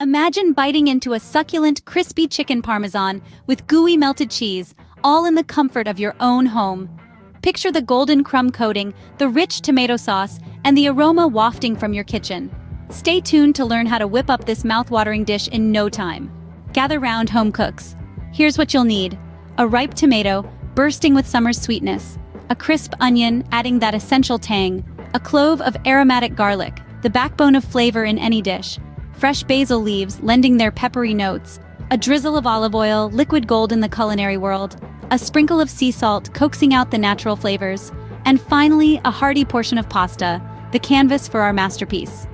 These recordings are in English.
Imagine biting into a succulent, crispy chicken parmesan with gooey melted cheese, all in the comfort of your own home. Picture the golden crumb coating, the rich tomato sauce, and the aroma wafting from your kitchen. Stay tuned to learn how to whip up this mouthwatering dish in no time. Gather round, home cooks. Here's what you'll need: a ripe tomato, bursting with summer's sweetness, a crisp onion, adding that essential tang, a clove of aromatic garlic, the backbone of flavor in any dish, fresh basil leaves, lending their peppery notes, a drizzle of olive oil, liquid gold in the culinary world, a sprinkle of sea salt, coaxing out the natural flavors, and finally, a hearty portion of pasta, the canvas for our masterpiece.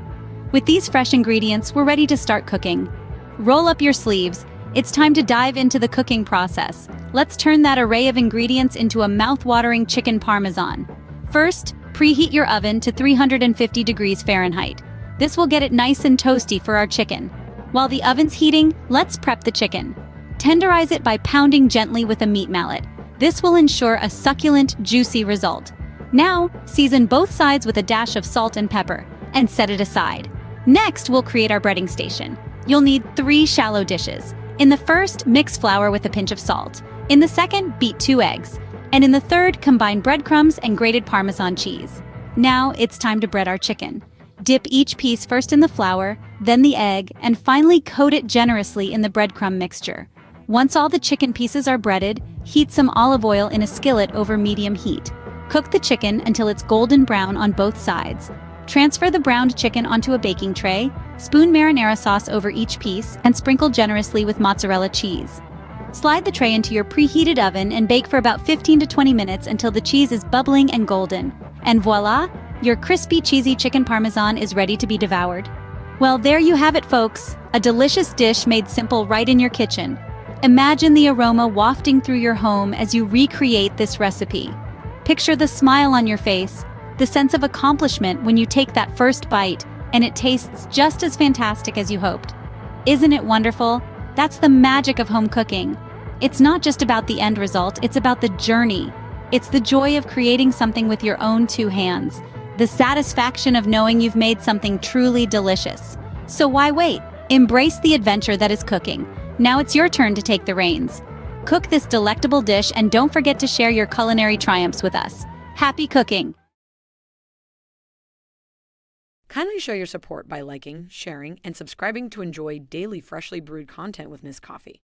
With these fresh ingredients, we're ready to start cooking. Roll up your sleeves. It's time to dive into the cooking process. Let's turn that array of ingredients into a mouth-watering chicken parmesan. First, preheat your oven to 350 degrees Fahrenheit. This will get it nice and toasty for our chicken. While the oven's heating, let's prep the chicken. Tenderize it by pounding gently with a meat mallet. This will ensure a succulent, juicy result. Now, season both sides with a dash of salt and pepper, and set it aside. Next, we'll create our breading station. You'll need 3 shallow dishes. In the first, mix flour with a pinch of salt. In the second, beat 2 eggs. And in the third, combine breadcrumbs and grated Parmesan cheese. Now, it's time to bread our chicken. Dip each piece first in the flour, then the egg, and finally coat it generously in the breadcrumb mixture. Once all the chicken pieces are breaded, heat some olive oil in a skillet over medium heat. Cook the chicken until it's golden brown on both sides. Transfer the browned chicken onto a baking tray, spoon marinara sauce over each piece, and sprinkle generously with mozzarella cheese. Slide the tray into your preheated oven and bake for about 15 to 20 minutes until the cheese is bubbling and golden. And voila! Your crispy, cheesy chicken parmesan is ready to be devoured. Well, there you have it, folks. A delicious dish made simple right in your kitchen. Imagine the aroma wafting through your home as you recreate this recipe. Picture the smile on your face, the sense of accomplishment when you take that first bite, and it tastes just as fantastic as you hoped. Isn't it wonderful? That's the magic of home cooking. It's not just about the end result, it's about the journey. It's the joy of creating something with your own 2 hands, the satisfaction of knowing you've made something truly delicious. So why wait? Embrace the adventure that is cooking. Now it's your turn to take the reins. Cook this delectable dish and don't forget to share your culinary triumphs with us. Happy cooking! Kindly show your support by liking, sharing, and subscribing to enjoy daily freshly brewed content with Ms.Coffee.